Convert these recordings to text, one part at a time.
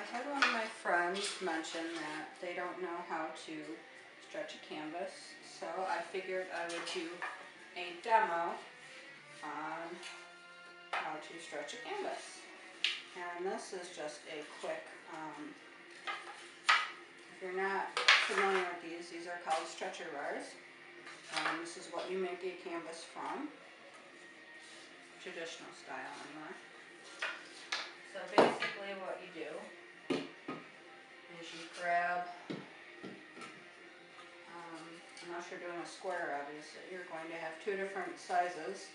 I had one of my friends mention that they don't know how to stretch a canvas, so I figured I would do a demo on how to stretch a canvas. And this is just a quick, if you're not familiar with these are called stretcher bars. This is what you make a canvas from, traditional style anyway. So basically what you do is you grab, unless you're doing a square obviously, you're going to have two different sizes.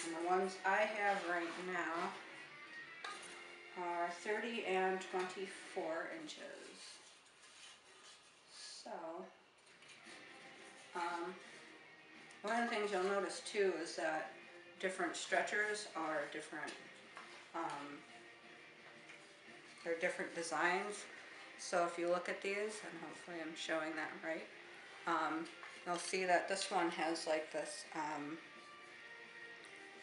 And the ones I have right now are 30 and 24 inches. So, one of the things you'll notice too is that different stretchers are different, they're different designs. So if you look at these, and hopefully I'm showing that right, you'll see that this one has like this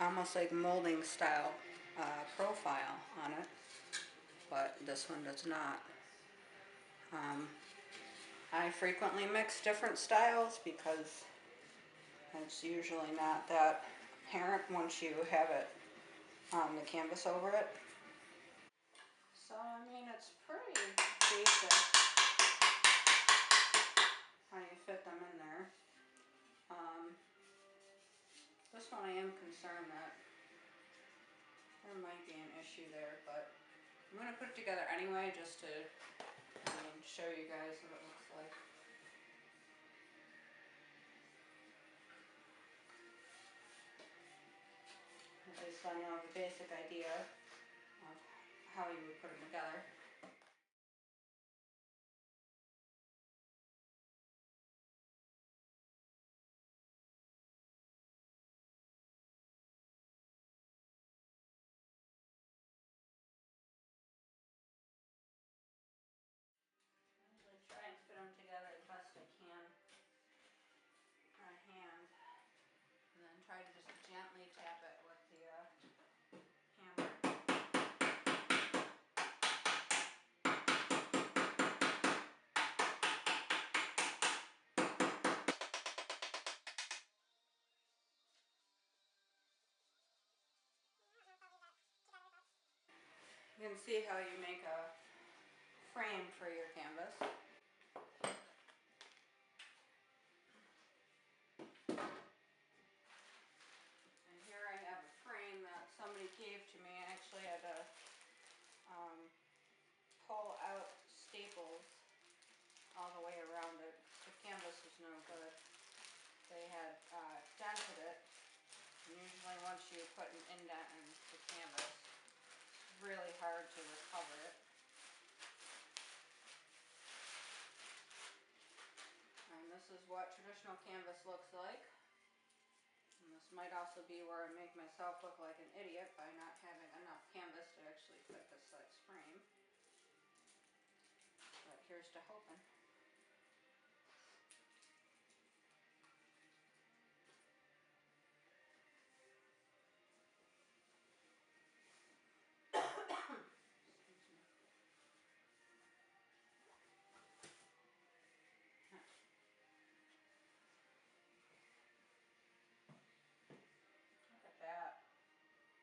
almost like molding style profile on it, but this one does not. I frequently mix different styles because it's usually not that apparent once you have it on the canvas over it. So I mean, it's pretty basic how you fit them in there. This one I am concerned that there might be an issue there, but I'm going to put it together anyway just to show you guys what it looks like. At least I know the basic idea of how you would put them together. Try and fit them together as best I can by hand, and then try to just gently tap it with the hammer. You can see how you make a frame for your canvas. Here I have a frame that somebody gave to me. I actually had to pull out staples all the way around it. The canvas was no good. They had dented it. And usually once you put an indent in the canvas, it's really hard to recover it. And this is what traditional canvas looks like. And this might also be where I make myself look like an idiot by not having enough canvas to actually fit this size frame. But here's to hoping. Look at that.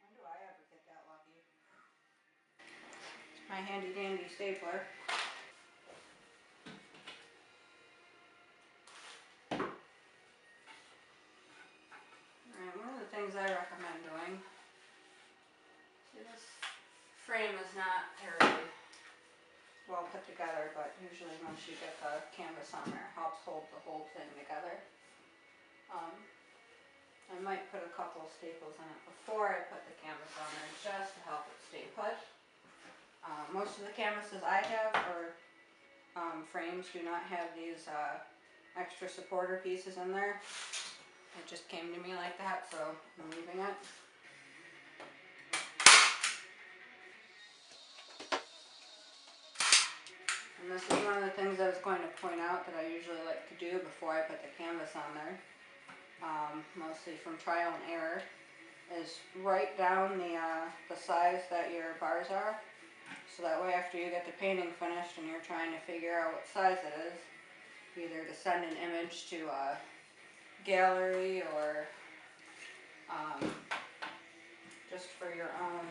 When do I ever get that lucky? My handy dandy stapler. Alright, one of the things I recommend doing, see this frame is not terribly well put together, but usually once you get the canvas on there, it helps hold the whole thing together. I might put a couple of staples in it before I put the canvas on there just to help it stay put. Most of the canvases I have or frames do not have these extra supporter pieces in there. It just came to me like that, so I'm leaving it. And this is one of the things I was going to point out that I usually like to do before I put the canvas on there, mostly from trial and error, is write down the size that your bars are So that way after you get the painting finished and you're trying to figure out what size it is, either to send an image to a gallery or just for your own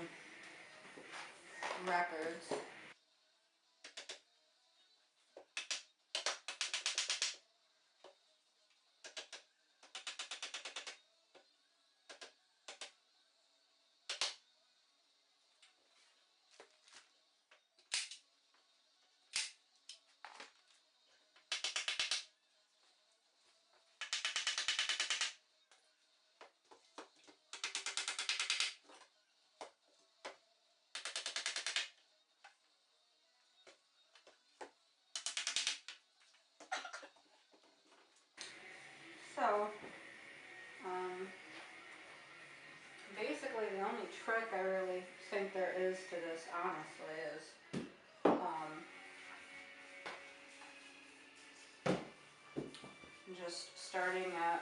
records. So, basically the only trick I really think there is to this, honestly, is just starting at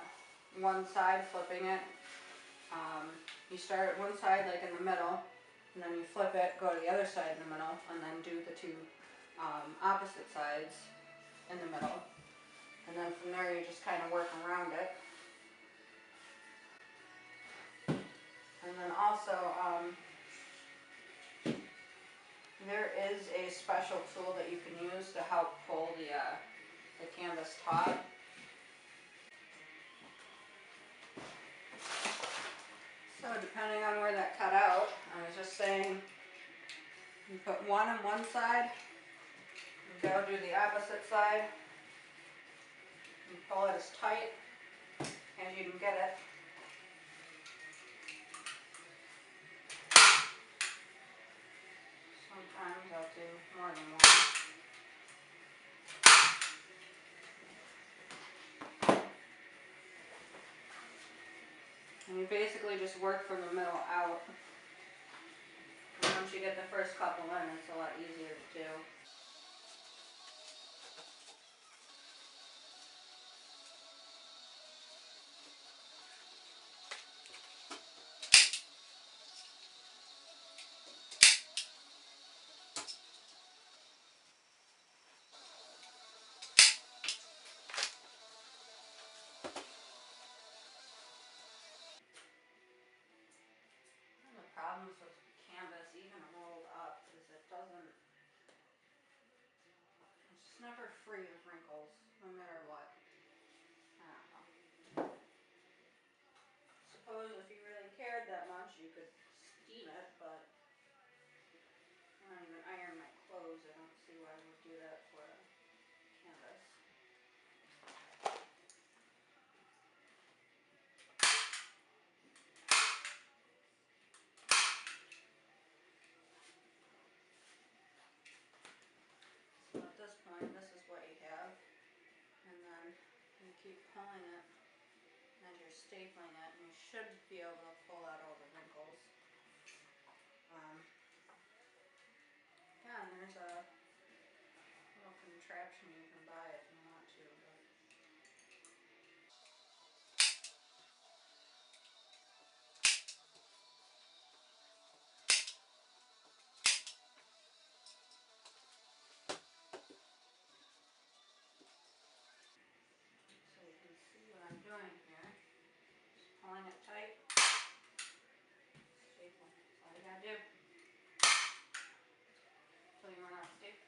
one side, flipping it. You start at one side, like in the middle, and then you flip it, go to the other side in the middle, and then do the two opposite sides in the middle. And then from there you just kind of work around it. And then also, there is a special tool that you can use to help pull the canvas taut. So depending on where that cut out, I was just saying, you put one on one side, and go do the opposite side, and pull it as tight as you can get it. Sometimes I'll do more than one. And you basically just work from the middle out. And once you get the first couple in, it's a lot easier to do. One of the problems with canvas, even rolled up, is it doesn't, it's just never free of wrinkles, no matter what. I don't know. Suppose if you really cared that much, you could steam it, but I don't even iron my clothes. I don't see why I would do that for a canvas. So at this point, this is what you have. And then you keep pulling it as you're stapling it, and you should be able to pull out all the wrinkles. Yeah, and there's a little contraption you can buy if you want to. But so you can see what I'm doing here. Just pulling it tight, stapling. That's all you gotta do. Until you run out of staples.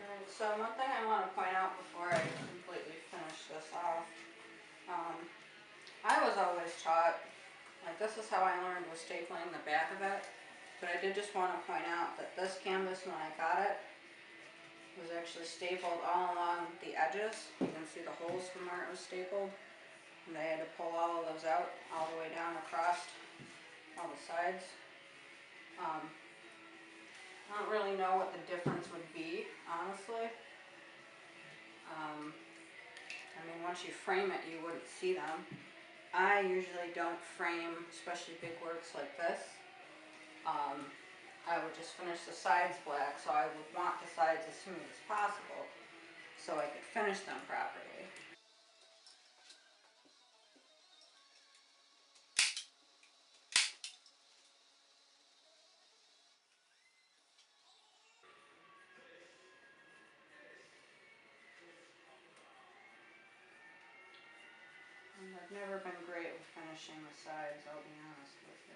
Alright, so one thing I want to point out before I completely finish this off, I was always taught, like this is how I learned, was stapling the back of it, but I did just want to point out that this canvas, when I got it, was actually stapled all along the edges. You can see the holes from where it was stapled, and they had to pull all of those out all the way down across all the sides. I don't really know what the difference would be, honestly. I mean, once you frame it, you wouldn't see them. I usually don't frame, especially big works like this. I would just finish the sides black, so I would want the sides as smooth as possible so I could finish them properly. never been great with finishing the sides, I'll be honest with you.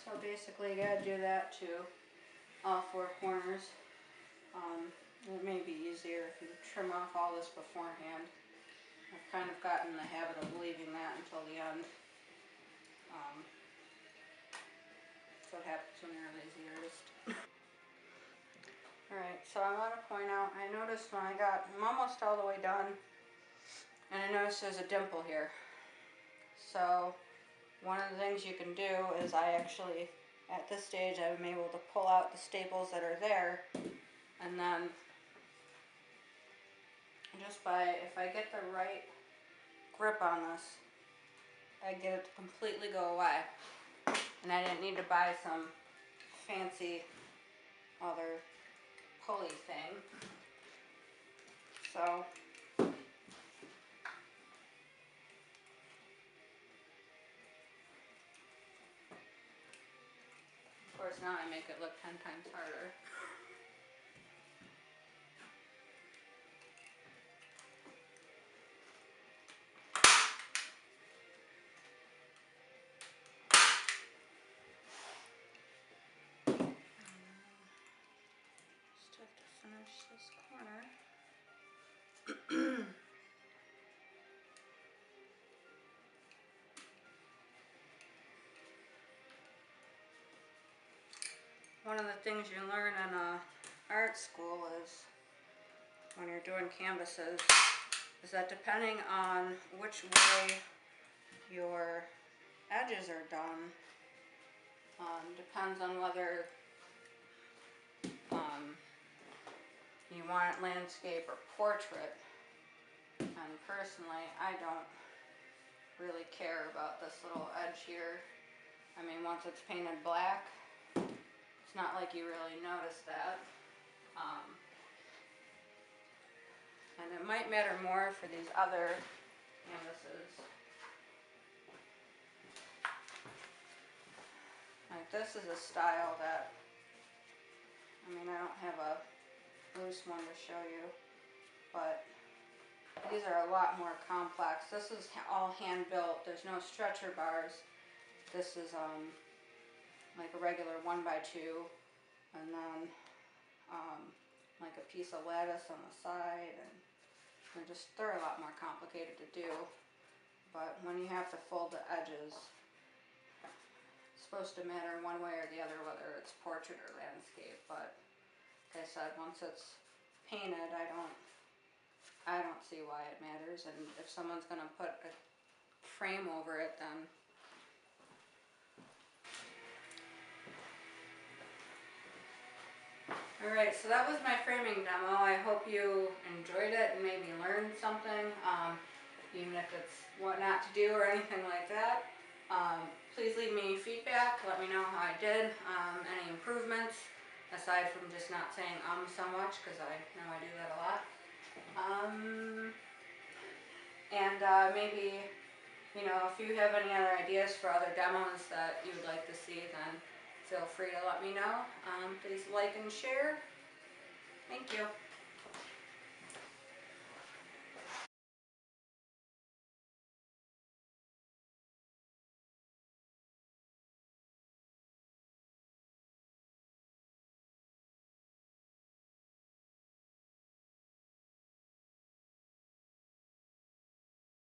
So basically you gotta do that to all four corners. It may be easier if you trim off all this beforehand. I've kind of gotten in the habit of leaving that until the end. So it happens when you're laziest. Alright, so I want to point out, I noticed when I'm almost all the way done, and I noticed there's a dimple here. So one of the things you can do is I actually, at this stage, I'm able to pull out the staples that are there, and then just by, if I get the right grip on this, I get it to completely go away. And I didn't need to buy some fancy other pulley thing. So of course now I make it look 10 times harder. Just have to finish this corner. One of the things you learn in art school is, when you're doing canvases, is that depending on which way your edges are done, depends on whether you want it landscape or portrait. And personally, I don't really care about this little edge here. I mean, once it's painted black, it's not like you really notice that. And it might matter more for these other canvases. Like this is a style that, I mean, I don't have a loose one to show you, but these are a lot more complex. This is all hand built. There's no stretcher bars. This is like a regular 1x2, and then like a piece of lattice on the side, and they're a lot more complicated to do. But when you have to fold the edges, it's supposed to matter one way or the other whether it's portrait or landscape. But like I said, once it's painted, I don't see why it matters. And if someone's gonna put a frame over it, then alright, so that was my framing demo. I hope you enjoyed it and maybe learned something, even if it's what not to do or anything like that. Please leave me feedback, let me know how I did, any improvements, aside from just not saying so much, because I know I do that a lot. And maybe, you know, if you have any other ideas for other demos that you would like to see, then feel free to let me know. Please like and share. Thank you.